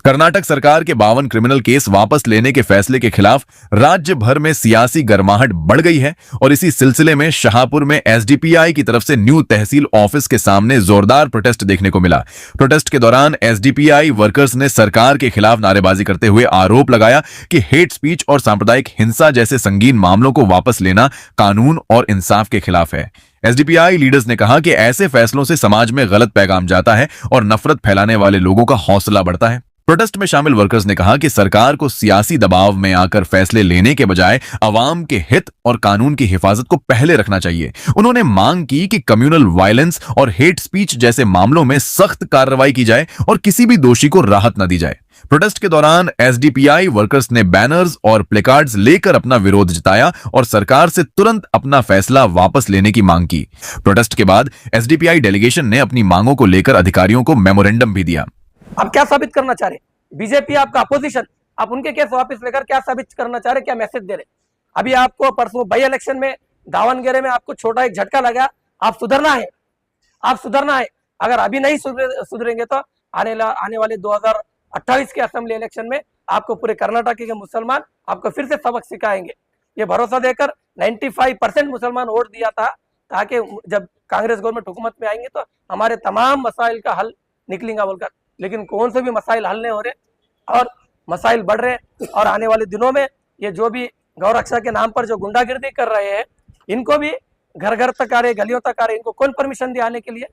कर्नाटक सरकार के 52 criminal case वापस लेने के फैसले के खिलाफ राज्य भर में सियासी गर्माहट बढ़ गई है और इसी सिलसिले में शाहपुर में एसडीपीआई की तरफ से न्यू तहसील ऑफिस के सामने जोरदार प्रोटेस्ट देखने को मिला। प्रोटेस्ट के दौरान एसडीपीआई वर्कर्स ने सरकार के खिलाफ नारेबाजी करते हुए आरोप लगाया कि हेट स्पीच और सांप्रदायिक हिंसा जैसे संगीन मामलों को वापस लेना कानून और इंसाफ के खिलाफ है। एसडीपीआई लीडर्स ने कहा कि ऐसे फैसलों से समाज में गलत पैगाम जाता है और नफरत फैलाने वाले लोगों का हौसला बढ़ता है। प्रोटेस्ट में शामिल वर्कर्स ने कहा कि सरकार को सियासी दबाव में आकर फैसले लेने के बजाय अवाम के हित और कानून की हिफाजत को पहले रखना चाहिए। उन्होंने मांग की कि कम्युनल वायलेंस और हेट स्पीच जैसे मामलों में सख्त कार्रवाई की जाए और किसी भी दोषी को राहत न दी जाए। प्रोटेस्ट के दौरान एसडीपीआई वर्कर्स ने बैनर्स और प्लेकार्ड्स लेकर अपना विरोध जताया और सरकार से तुरंत अपना फैसला वापस लेने की मांग की। प्रोटेस्ट के बाद एसडीपीआई डेलीगेशन ने अपनी मांगों को लेकर अधिकारियों को मेमोरेंडम भी दिया। आप क्या साबित करना चाह रहे? बीजेपी आपका अपोजिशन, आप उनके केस वापस लेकर क्या साबित करना चाह रहे, क्या मैसेज दे रहे? अभी आपको परसों बाई इलेक्शन में दावनगेरे में आपको छोटा एक झटका लगा, आप सुधरना है, आप सुधरना है। अगर अभी नहीं सुधरेंगे तो आने वाले 2028 के असेंबली इलेक्शन में आपको पूरे कर्नाटक के मुसलमान आपको फिर से सबक सिखाएंगे। ये भरोसा देकर 95% मुसलमान वोट दिया था ताकि जब कांग्रेस गवर्नमेंट हुकूमत में आएंगे तो हमारे तमाम मसाइल का हल निकलेगा बोलकर, लेकिन कौन से भी मसाइल हल नहीं हो रहे और मसाइल बढ़ रहे। और आने वाले दिनों में ये जो भी गौरक्षा के नाम पर जो गुंडागिर्दी कर रहे हैं, इनको भी घर घर तक आ रहे, गलियों तक आ रहे, इनको कौन परमिशन दिया आने के लिए?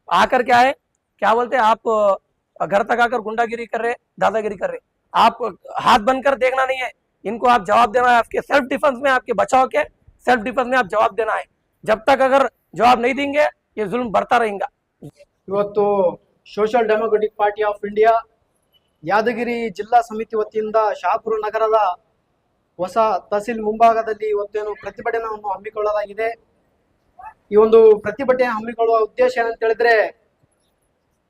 आकर क्या है, क्या बोलते हैं, आप घर तक आकर गुंडागिरी कर रहे, दादागिरी कर रहे। आप हाथ बनकर देखना नहीं है, इनको आप जवाब देना है। आपके सेल्फ डिफेंस में, आपके बचाव के सेल्फ डिफेंस में आप जवाब देना है। जब तक अगर जवाब नहीं देंगे ये जुल्म बढ़ता रहेगा। ಇವತ್ತು social democratic party of India Yadgir ಜಿಲ್ಲಾ ಸಮಿತಿ ವತಿಯಿಂದ ಶಹಾಪುರ ನಗರದ ಹೊಸ ತಹಸೀಲ್ ಮುಂಭಾಗದಲ್ಲಿ ಇವತ್ತೇನು ಪ್ರತಿಭಟನೆಯನ್ನು ಹಮ್ಮಿಕೊಳ್ಳಲಾಗಿದೆ। ಈ ಒಂದು ಪ್ರತಿಭಟನೆ ಹಮ್ಮಿಕೊಳ್ಳುವ ಉದ್ದೇಶ ಏನಂತ ಹೇಳಿದ್ರೆ,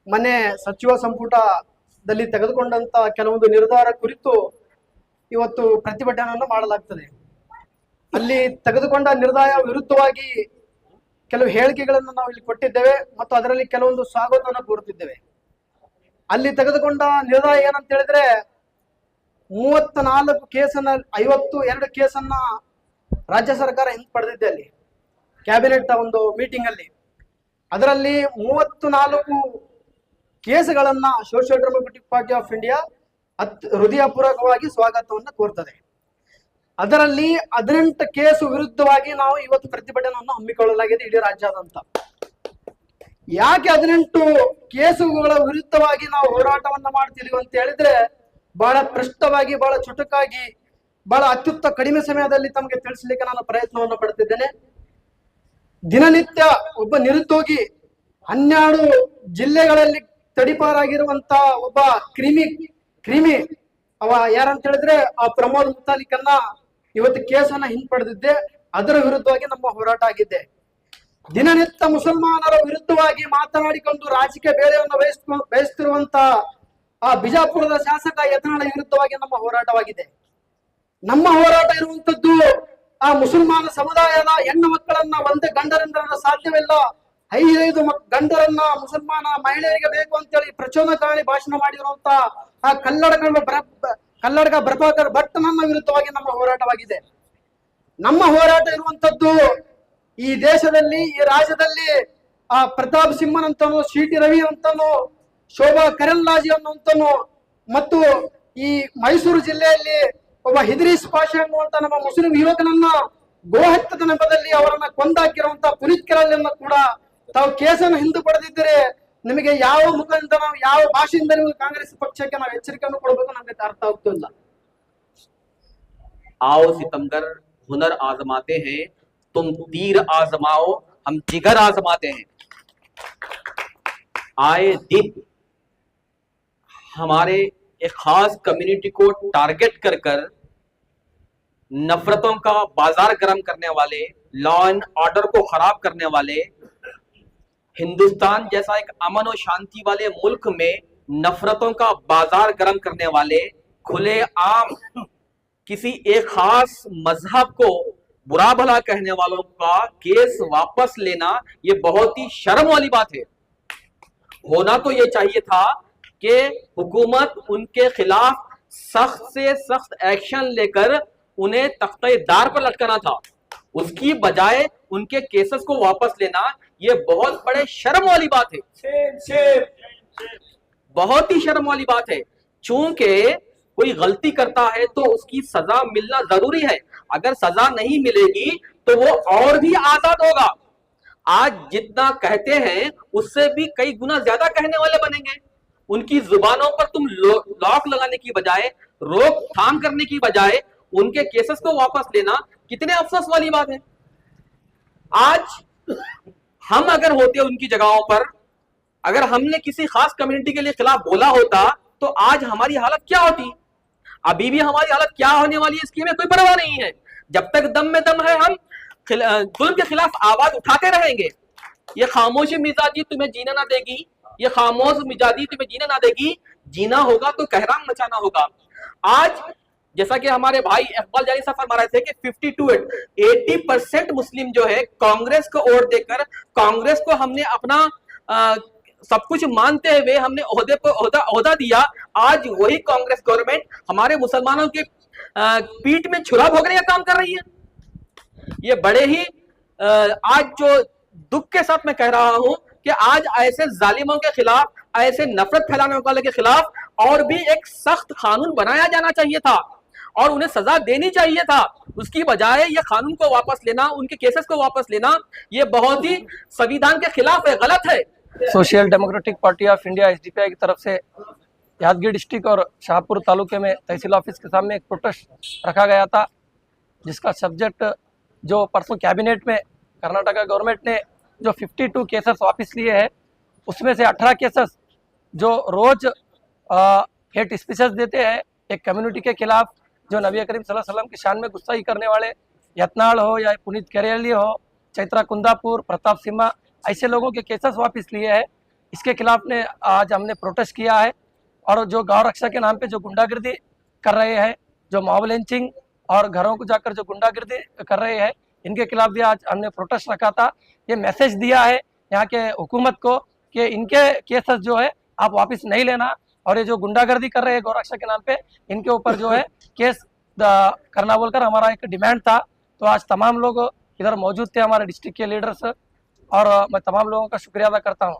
ಮೊನ್ನೆ ಸಚಿವ ಸಂಪುಟದಲ್ಲಿ ತೆಗೆದುಕೊಂಡಂತ ಕೆಲವೊಂದು ನಿರ್ಧಾರ ಕುರಿತು ಇವತ್ತು ಪ್ರತಿಭಟನೆಯನ್ನು ಮಾಡಲಾಗ್ತದೆ। ಅಲ್ಲಿ ತೆಗೆದುಕೊಂಡ ನಿರ್ಧಾರ ವಿರುದ್ಧವಾಗಿ ಕೆಲವು ಹೇಳಿಕೆಗಳನ್ನು ನಾವು ಇಲ್ಲಿ ಕೊಟ್ಟಿದ್ದೇವೆ ಮತ್ತು ಅದರಲ್ಲಿ ಕೆಲವೊಂದು ಸ್ವಾಗತವನ್ನು ಕೋರುತ್ತಿದ್ದೇವೆ। ಅಲ್ಲಿ ತೆಗೆದುಕೊಂಡ ನಿರ್ಧಾರ ಏನಂತ ಹೇಳಿದ್ರೆ, 34 ಕೇಸನ್ನ 52 ಕೇಸನ್ನ ರಾಜ್ಯ ಸರ್ಕಾರ ಹಿಂಪಡೆದಿದೆ ಅಲ್ಲಿ ಕ್ಯಾಬಿನೆಟ್ ಒಂದು ಮೀಟಿಂಗ್ ಅಲ್ಲಿ। ಅದರಲ್ಲಿ 34 ಕೇಸುಗಳನ್ನ social democratic party of India ಹೃದಯಪೂರ್ವಕವಾಗಿ ಸ್ವಾಗತವನ್ನು ಕೋರ್ತದೆ। ಅದರಲ್ಲಿ 18 ಕೇಸು ವಿರುದ್ಧವಾಗಿ ನಾವು ಇವತ್ತು ಪ್ರತಿಭಟನೆಯನ್ನು ಹಮ್ಮಿಕೊಳ್ಳಲಾಗಿದೆ ಇಡೀ ರಾಜ್ಯಾದ್ಯಂತ। ಯಾಕೆ 18 ಕೇಸುಗಳ ವಿರುದ್ಧವಾಗಿ ನಾವು ಹೋರಾಟವನ್ನ ಮಾಡ್ತಿದೀವಿ ಅಂತ ಹೇಳಿದ್ರೆ, ಬಹಳ ಸ್ಪಷ್ಟವಾಗಿ, ಬಹಳ ಚುಟುಕಾಗಿ, ಬಹಳ ಅತ್ಯುತ್ತ ಕಡಿಮೆ ಸಮಯದಲ್ಲಿ ತಮಗೆ ತಿಳಿಸಲಿಕ್ಕೆ ನಾನು ಪ್ರಯತ್ನವನ್ನು ಪಡ್ತಿದ್ದೇನೆ। ದಿನನಿತ್ಯ ಒಬ್ಬ ನಿರುದ್ಯೋಗಿ 12 ಜಿಲ್ಲೆಗಳಲ್ಲಿ ತಡಿಪಾರಾಗಿರುವಂತ ಒಬ್ಬ ಕ್ರಿಮಿ ಅವ ಯಾರಂತ ಹೇಳಿದ್ರೆ ಆ ಪ್ರಮೋದ್ ಮುತಾಲಿಕನ್ನ ಇವತ್ತು ಕೇಸನ್ನ ಹಿಂಪಡೆದಿದ್ದೆ, ಅದರ ವಿರುದ್ಧವಾಗಿ ನಮ್ಮ ಹೋರಾಟ ಆಗಿದೆ। ದಿನನಿತ್ಯ ಮುಸಲ್ಮಾನರ ವಿರುದ್ಧವಾಗಿ ಮಾತನಾಡಿಕೊಂಡು ರಾಜಕೀಯ ಬೇಳೆಯನ್ನು ಬಯಸ್ತಿರುವಂತ ಆ ಬಿಜಾಪುರದ ಶಾಸಕ ಯತ್ನಾಳ ವಿರುದ್ಧವಾಗಿ ನಮ್ಮ ಹೋರಾಟವಾಗಿದೆ। ನಮ್ಮ ಹೋರಾಟ ಇರುವಂತದ್ದು ಆ ಮುಸಲ್ಮಾನ ಸಮುದಾಯದ ಹೆಣ್ಣು ಮಕ್ಕಳನ್ನ ಒಂದೇ ಗಂಡರಿಂದ ಸಾಧ್ಯವಿಲ್ಲ, 5 ಗಂಡರನ್ನ ಮುಸಲ್ಮಾನ ಮಹಿಳೆಯರಿಗೆ ಬೇಕು ಅಂತೇಳಿ ಪ್ರಚೋದನಕಾರಿ ಭಾಷಣ ಮಾಡಿರುವಂತ ಆ ಕಲ್ಲಡ್ಗ ಪ್ರಭಾಕರ್ ಭಟ್ ನನ್ನ ವಿರುದ್ಧವಾಗಿ ನಮ್ಮ ಹೋರಾಟವಾಗಿದೆ। ನಮ್ಮ ಹೋರಾಟ ಇರುವಂತದ್ದು ಈ ದೇಶದಲ್ಲಿ, ಈ ರಾಜ್ಯದಲ್ಲಿ ಆ ಪ್ರತಾಪ್ ಸಿಂಹನಂತನೋ, ಸಿಟಿ ರವಿ ಅಂತನೋ, ಶೋಭಾ ಕರಂದ್ಲಾಜೆ ಅನ್ನುವಂತನೋ, ಮತ್ತು ಈ ಮೈಸೂರು ಜಿಲ್ಲೆಯಲ್ಲಿ ಒಬ್ಬ ಹಿದ್ರೀಸ್ ಪಾಷಾ ಅನ್ನುವಂತ ನಮ್ಮ ಮುಸ್ಲಿಂ ಯುವಕನನ್ನ ಗೋಹತ್ಯದ ನೆಪದಲ್ಲಿ ಅವರನ್ನ ಕೊಂದಾಕಿರುವಂತ ಪುನೀತ್ ಕೆರಳನ್ನ ಕೂಡ ತಾವು ಕೇಸನ್ನು ಹಿಂದೆ ಪಡೆದಿದ್ದರೆ ನಿಮಗೆ ಯಾವ ಮುಖದಿಂದ, ನಾವು ಯಾವ ಭಾಷೆಯಿಂದ ನಿಮಗೆ ಕಾಂಗ್ರೆಸ್ ಪಕ್ಷಕ್ಕೆ ನಾವು ಎಚ್ಚರಿಕೆಯನ್ನು ಕೊಡಬೇಕು ನಮಗೆ ಅರ್ಥ ಆಗ್ತಿಲ್ಲ। आओ सितमगर हुनर आजमाते हैं, तुम तीर आजमाओ हम जिगर आजमाते हैं। आए दिन हमारे एक खास कम्युनिटी को टारगेट कर नफरतों का बाजार गर्म करने वाले, लॉ एंड ऑर्डर को खराब करने वाले, हिंदुस्तान जैसा एक अमन और शांति वाले मुल्क में नफरतों का बाजार गर्म करने वाले, खुलेआम किसी एक खास मजहब को बुरा भला कहने वालों का केस वापस लेना, ये बहुत ही शर्म वाली बात है। होना तो ये चाहिए था कि हुकूमत उनके खिलाफ सख्त से सख्त एक्शन लेकर उन्हें तख्ते-ए-दार पर लटकाना था, उसकी बजाय उनके केसेस को वापस लेना, ये बहुत बड़े शर्म वाली बात है। बहुत ही शर्म वाली बात है। चूंकि कोई गलती करता है तो उसकी सजा मिलना जरूरी है, अगर सजा नहीं मिलेगी तो वो और भी आजाद होगा। आज जितना कहते हैं उससे भी कई गुना ज्यादा कहने वाले बनेंगे। उनकी जुबानों पर तुम लॉक लगाने की बजाय, रोकथाम करने की बजाय उनके केसेस को वापस लेना कितने अफसोस वाली बात है। आज हम अगर होते उनकी जगहों पर, अगर हमने किसी खास कम्युनिटी के लिए खिलाफ बोला होता तो आज हमारी हालत क्या होती। अभी भी हमारी हालत क्या होने वाली है इसकी हमें कोई परवाह नहीं है। जब तक दम में दम है हम जुल्म के खिलाफ आवाज उठाते रहेंगे। ये खामोशी मिजाजी तुम्हें जीना ना देगी, ये खामोश मिजाजी तुम्हें जीना ना देगी। जीना होगा तो कहराम मचाना होगा। आज जैसा कि हमारे भाई इकबाल जानी साहब फरमा रहे थे कि 80% मुस्लिम जो है कांग्रेस को वोट देकर, कांग्रेस को हमने अपना सब कुछ मानते हुए हमने ओहदा दिया। आज वही कांग्रेस गवर्नमेंट हमारे मुसलमानों के पीठ में छुरा भोगने का काम कर रही है। ये बड़े ही आज जो दुख के साथ मैं कह रहा हूं कि आज ऐसे जालिमों के खिलाफ, ऐसे नफरत फैलाने वाले के खिलाफ और भी एक सख्त कानून बनाया जाना चाहिए था और उन्हें सजा देनी चाहिए था। उसकी बजाय ये कानून को वापस लेना, उनके केसेस को वापस लेना, ये बहुत ही संविधान के खिलाफ है, गलत है। Social democratic party of India SDPI की तरफ से यादगिरी डिस्ट्रिक्ट और शाहपुर तालुके में तहसील ऑफिस के सामने एक प्रोटेस्ट रखा गया था, जिसका सब्जेक्ट जो परसों कैबिनेट में कर्नाटका गवर्नमेंट ने जो 52 केसेस वापस लिए हैं, उसमें से 18 केसेस जो रोज हेट स्पीचेस देते हैं एक कम्युनिटी के खिलाफ, जो नबी करीम सल्लल्लाहु अलैहि वसल्लम की शान में गुस्ताखी करने वाले यत्नाड़ हो या पुनीत करेली हो, चैत्रा कुंदापुर, प्रताप सिम्हा, ऐसे लोगों के केसेस वापस लिए हैं। इसके खिलाफ ने आज हमने प्रोटेस्ट किया है। और जो गौ रक्षा के नाम पे जो गुंडागर्दी कर रहे हैं, जो मॉब लिंचिंग और घरों को जाकर जो गुंडागर्दी कर रहे हैं, इनके खिलाफ भी आज हमने प्रोटेस्ट रखा था। ये मैसेज दिया है यहाँ के हुकूमत को कि इनके केसेस जो है आप वापस नहीं लेना, और ये जो गुंडागर्दी कर रहे हैं गौ रक्षा के नाम पे, इनके ऊपर जो है केस करना बोलकर हमारा एक डिमांड था। तो आज तमाम लोग इधर मौजूद थे, हमारे डिस्ट्रिक्ट के लीडर्स, और मैं तमाम लोगों का शुक्रिया अदा करता हूँ।